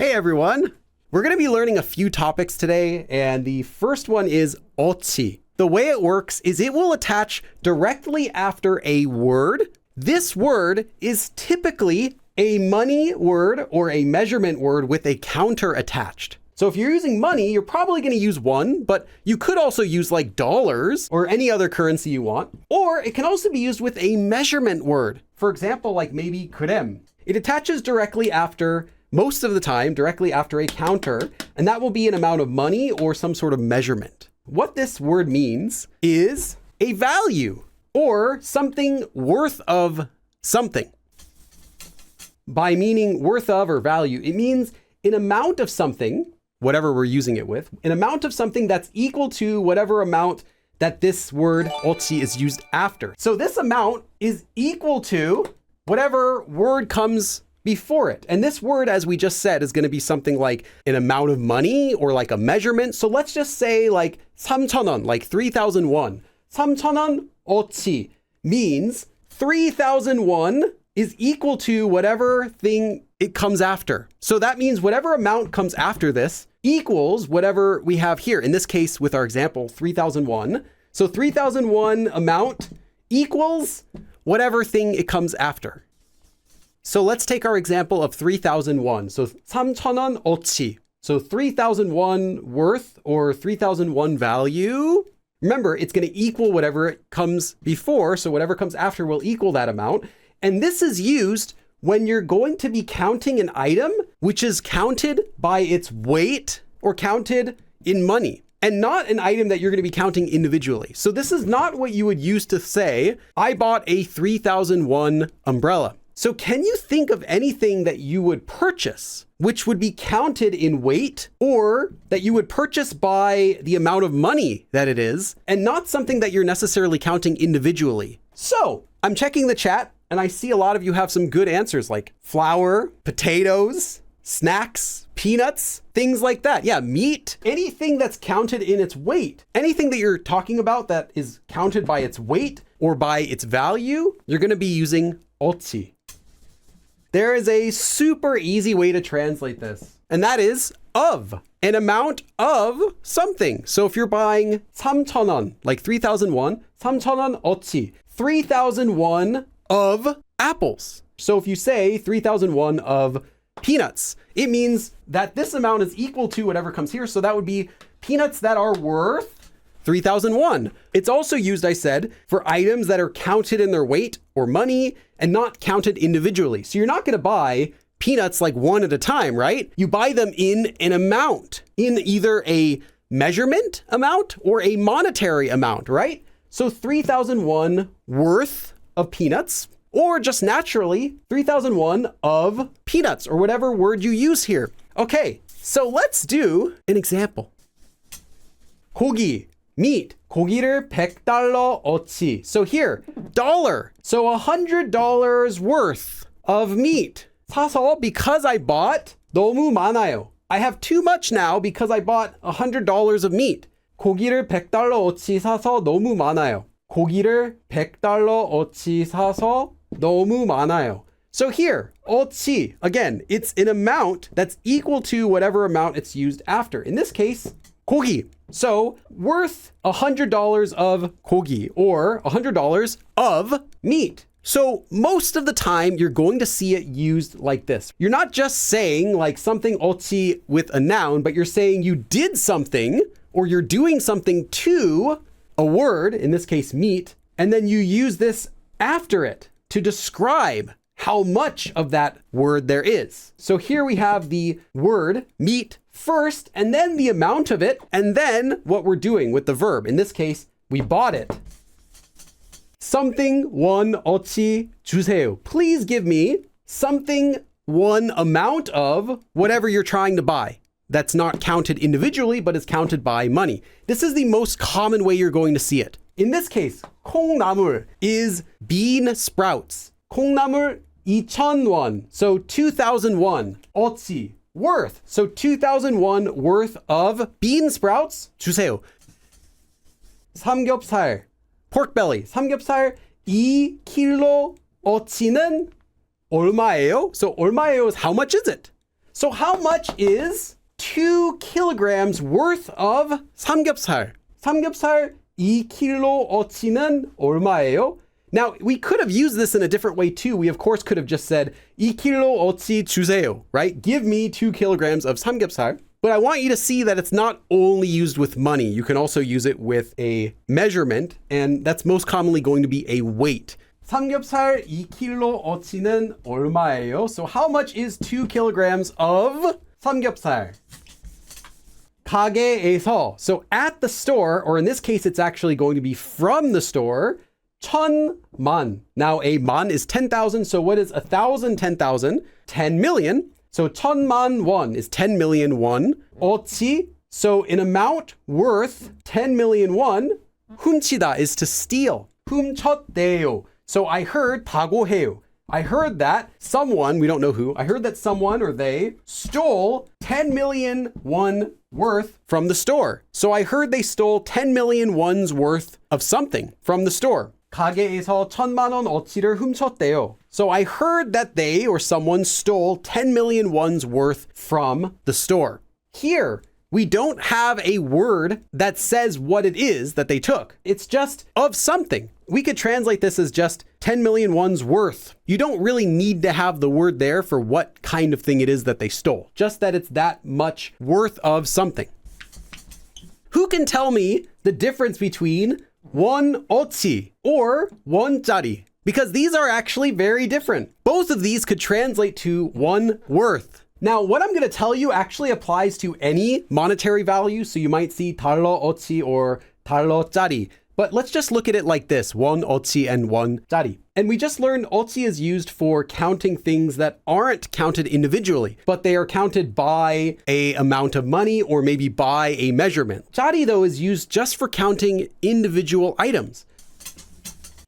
Hey everyone! We're going to be learning a few topics today, and the first one is Eochi. The way it works is it will attach directly after a word. This word is typically a money word or a measurement word with a counter attached. So if you're using money, you're probably going to use one, but you could also use like dollars or any other currency you want. Or it can also be used with a measurement word. For example, like maybe 그램. It attaches directly after, most of the time, directly after a counter, and that will be an amount of money or some sort of measurement. What this word means is a value or something worth of something. By meaning worth of or value, it means an amount of something, whatever we're using it with, an amount of something that's equal to whatever amount that this word Eochi is used after. So this amount is equal to whatever word comes before it. And this word, as we just said, is going to be something like an amount of money or like a measurement. So let's just say like 3,000원, like 3,000 won. 3,000원 Eochi means 3,000 won is equal to whatever thing it comes after. So that means whatever amount comes after this equals whatever we have here. In this case, with our example, 3,000 won. So 3,000 won amount equals whatever thing it comes after. So let's take our example of 3,000 won. So 3,000원 Eochi. So 3,000 won worth or 3,000 won value. Remember, it's going to equal whatever it comes before. So whatever comes after will equal that amount. And this is used when you're going to be counting an item, which is counted by its weight or counted in money, and not an item that you're going to be counting individually. So this is not what you would use to say, I bought a 3,000 won umbrella. So can you think of anything that you would purchase, which would be counted in weight, or that you would purchase by the amount of money that it is, and not something that you're necessarily counting individually? So I'm checking the chat, and I see a lot of you have some good answers like flour, potatoes, snacks, peanuts, things like that. Yeah, meat, anything that's counted in its weight. Anything that you're talking about that is counted by its weight or by its value, you're going to be using Eochi. There is a super easy way to translate this, and that is of, an amount of something. So if you're buying 3,000원, like 3,000 won, 3,000원 Eochi, 3,000 won of apples. So if you say 3,000 won of peanuts, it means that this amount is equal to whatever comes here. So that would be peanuts that are worth 3,000 won. It's also used, I said, for items that are counted in their weight or money and not counted individually. So you're not going to buy peanuts like one at a time, right? You buy them in an amount, in either a measurement amount or a monetary amount, right? So 3,000 won worth of peanuts, or just naturally 3,000 won of peanuts, or whatever word you use here. Okay, so let's do an example. 고기, meat. 고기를 $100 Eochi. So here, dollar. So $100 worth of meat. 사서, because I bought, 너무 많아요. I have too much now because I bought $100 of meat. 고기를 $100 Eochi 사서 너무 많아요. 고기를 $100 Eochi 사서 너무 많아요. So here, Eochi, again, it's an amount that's equal to whatever amount it's used after. In this case, 고기. So worth $100 of 고기, or $100 of meat. So most of the time you're going to see it used like this. You're not just saying like something Eochi with a noun, but you're saying you did something or you're doing something to a word, in this case meat, and then you use this after it to describe how much of that word there is. So here we have the word meat first, and then the amount of it, and then what we're doing with the verb. In this case, we bought it. something one Eochi 주세요. Please give me something one amount of whatever you're trying to buy. That's not counted individually, but is counted by money. This is the most common way you're going to see it. In this case, 콩나물 is bean sprouts. 콩나물 2,000원, so 2,001. Eochi, worth, so 2,001 worth of bean sprouts 주세요. 삼겹살, pork belly. 삼겹살 2kg Eochi는 얼마예요? So 얼마예요 is how much is it? So how much is 2 kilograms worth of 삼겹살? 삼겹살 2kg어치는 얼마예요? Now, we could have used this in a different way too. We, of course, could have just said 2kg어치 주세요, right? Give me 2 kilograms of 삼겹살. But I want you to see that it's not only used with money. You can also use it with a measurement, and that's most commonly going to be a weight. 삼겹살 2kg어치는 얼마예요? So how much is 2 kilograms of 삼겹살? 가게에서. So at the store, or in this case, it's actually going to be from the store, 천만. Now a man is 10,000. So what is 1,000, 10,000? 10 million. So 천만 won is 10 million won. 어치. So an amount worth 10 million won. 훔치다 is to steal. 훔쳤대요. So I heard 다고해요. I heard that someone, we don't know who, I heard that someone or they stole 10 million won worth from the store. So I heard they stole 10 million won's worth of something from the store. 가게에서 1,000만 원 어치를 훔쳤대요. So I heard that they or someone stole 10 million won's worth from the store. Here, we don't have a word that says what it is that they took. It's just of something. We could translate this as just 10 million won's worth. You don't really need to have the word there for what kind of thing it is that they stole. Just that it's that much worth of something. Who can tell me the difference between 원 어치 or 원짜리? Because these are actually very different. Both of these could translate to one worth. Now, what I'm going to tell you actually applies to any monetary value. So you might see 달러 어치 or 달러짜리. But let's just look at it like this, 원 어치 and 원짜리. And we just learned 어치 is used for counting things that aren't counted individually, but they are counted by a amount of money or maybe by a measurement. 짜리, though, is used just for counting individual items.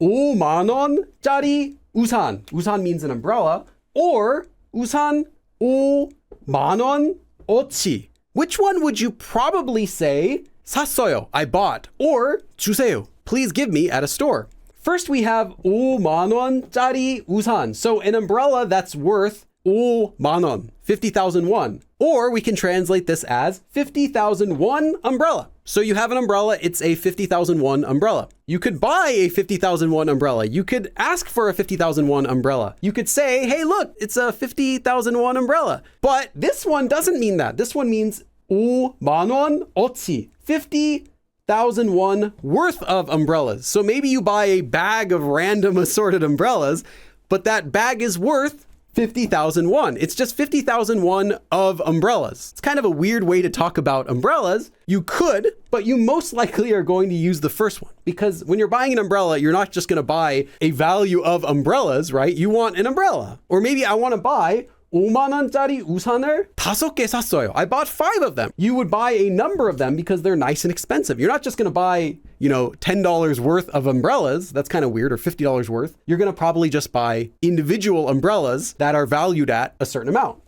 5만 원짜리 우산. 우산 means an umbrella. Or 우산 5만 원 어치. Which one would you probably say 샀어요, I bought, or 주세요, please give me at a store? First, we have 5만 원짜리 우산. So an umbrella that's worth 5만 원, 50,000 won. Or we can translate this as 50,000 won umbrella. So you have an umbrella, it's a 50,000 won umbrella. You could buy a 50,000 won umbrella. You could ask for a 50,000 won umbrella. You could say, hey, look, it's a 50,000 won umbrella. But this one doesn't mean that. This one means 5만 원 어치. 50,000 won worth of umbrellas. So maybe you buy a bag of random assorted umbrellas, but that bag is worth 50,000 won. It's just 50,000 won of umbrellas. It's kind of a weird way to talk about umbrellas. You could, but you most likely are going to use the first one, because when you're buying an umbrella, you're not just going to buy a value of umbrellas, right? You want an umbrella. Or maybe I want to buy 5만 원짜리 우산을 5개 샀어요. I bought 5 of them. You would buy a number of them because they're nice and expensive. You're not just going to buy, $10 worth of umbrellas. That's kind of weird, or $50 worth. You're going to probably just buy individual umbrellas that are valued at a certain amount.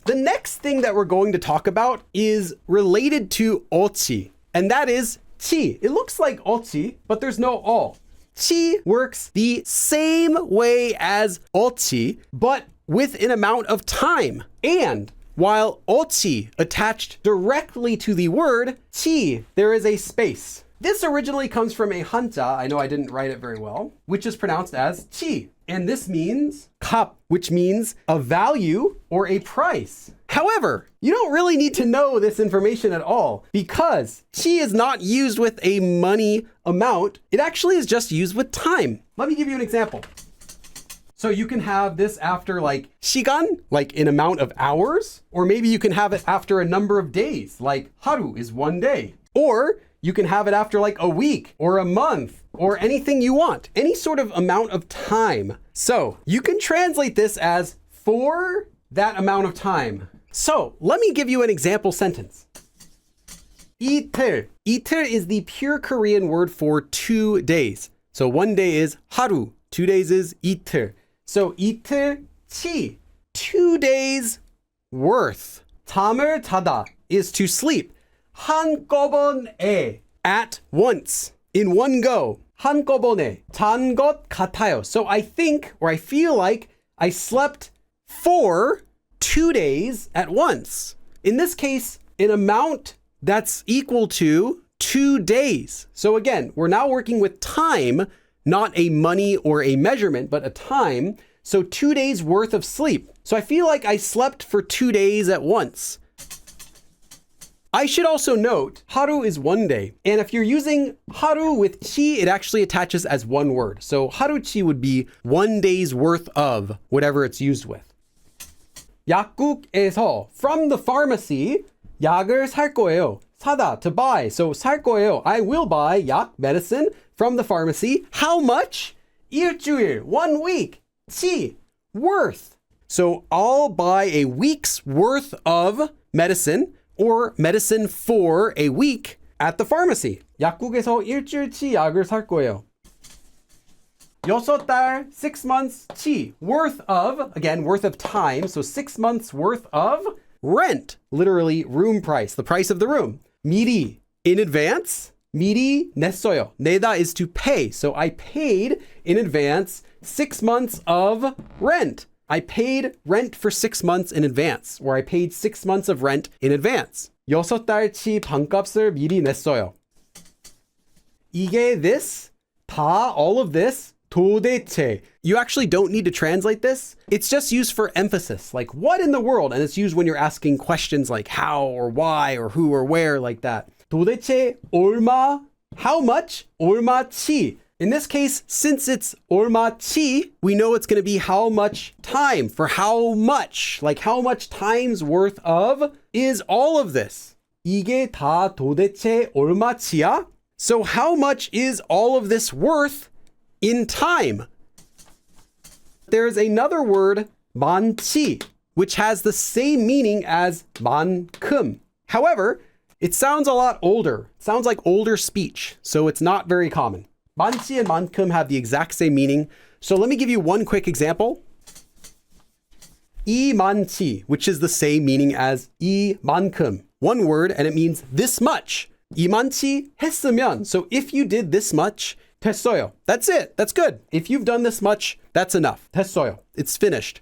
The next thing that we're going to talk about is related to 어치, and that is 치. It looks like 어치, but there's no 어. 치 works the same way as 어치, but with an amount of time. And while 어치 attached directly to the word 치, there is a space. This originally comes from a 한자, I know I didn't write it very well, which is pronounced as 치. And this means 값, which means a value or a price. However, you don't really need to know this information at all, because 치 is not used with a money amount. It actually is just used with time. Let me give you an example. So you can have this after like 시간, like an amount of hours, or maybe you can have it after a number of days, like 하루 is 1 day. Or you can have it after like a week or a month or anything you want, any sort of amount of time. So you can translate this as for that amount of time. So let me give you an example sentence. 이틀. 이틀 is the pure Korean word for 2 days. So 1 day is 하루, 2 days is 이틀. So 이틀치, 2 days worth. 잠을 자다 is to sleep. 한꺼번에, at once, in one go. 한꺼번에, 잔 것 같아요. So I think, or I feel like I slept for 2 days at once. In this case, an amount that's equal to 2 days. So again, we're now working with time, not a money or a measurement, but a time. So 2 days worth of sleep. So I feel like I slept for 2 days at once. I should also note, haru is 1 day. And if you're using haru with chi, it actually attaches as one word. So haruchi would be 1 day's worth of whatever it's used with. 약국에서, from the pharmacy, 약을 살 거예요. 사다, to buy. So 살 거예요, I will buy 약, medicine, from the pharmacy. How much? 일주일, 1 week. 치, worth. So I'll buy a week's worth of medicine, or medicine for a week at the pharmacy. 약국에서 일주일치 약을 살 거예요. 6달, 6 months, 치, worth of, again, worth of time, so 6 months worth of rent, literally room price, the price of the room. 미리, in advance. 미리 냈어요. 내다 is to pay, so I paid in advance 6 months of rent. I paid rent for 6 months in advance, or I paid 6 months of rent in advance. 6달치 방값을 미리 냈어요. 이게 this, 다, all of this, 도대체. You actually don't need to translate this. It's just used for emphasis, like what in the world? And it's used when you're asking questions like how or why or who or where, like that. 도대체 얼마? How much? 얼마치. In this case, since it's 얼마치, we know it's going to be how much time, for how much, like how much time's worth of is all of this. 이게 다 도대체 얼마치야? So how much is all of this worth in time? There's another word, 많지, which has the same meaning as 만큼. However, it sounds a lot older. It sounds like older speech, so it's not very common. 많지 and 만큼 have the exact same meaning. So let me give you one quick example. 이만치, which is the same meaning as 이만큼. One word, and it means this much. 이만치 했으면. So if you did this much, 됐어요. That's it. That's good. If you've done this much, that's enough. 됐어요. It's finished.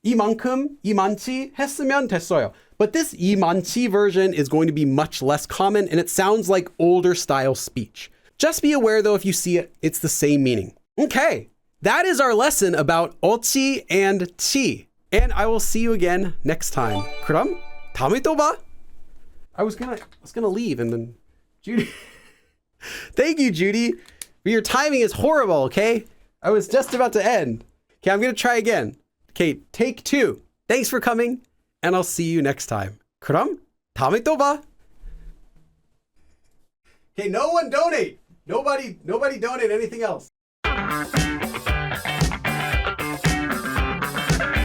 이만큼, 이만치 했으면 됐어요. But this 이만치 version is going to be much less common, and it sounds like older style speech. Just be aware though, if you see it, it's the same meaning. Okay, that is our lesson about 어치 and 치. And I will see you again next time. 그럼 다음에 또 봐. I was gonna leave and then Judy. Thank you, Judy. But your timing is horrible, okay? I was just about to end. Okay, I'm gonna try again. Okay, take 2. Thanks for coming, and I'll see you next time. 그럼 다음에 또 봐. Okay, no one donate. Nobody donate anything else.